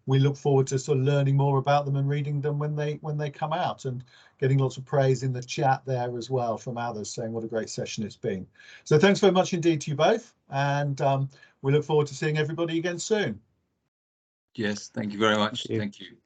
S1: we look forward to sort of learning more about them and reading them when they come out, and getting lots of praise in the chat there as well from others saying what a great session it's been. So thanks very much indeed to you both, and we look forward to seeing everybody again soon.
S4: Yes, thank you very much.
S2: Thank you.
S4: Thank you.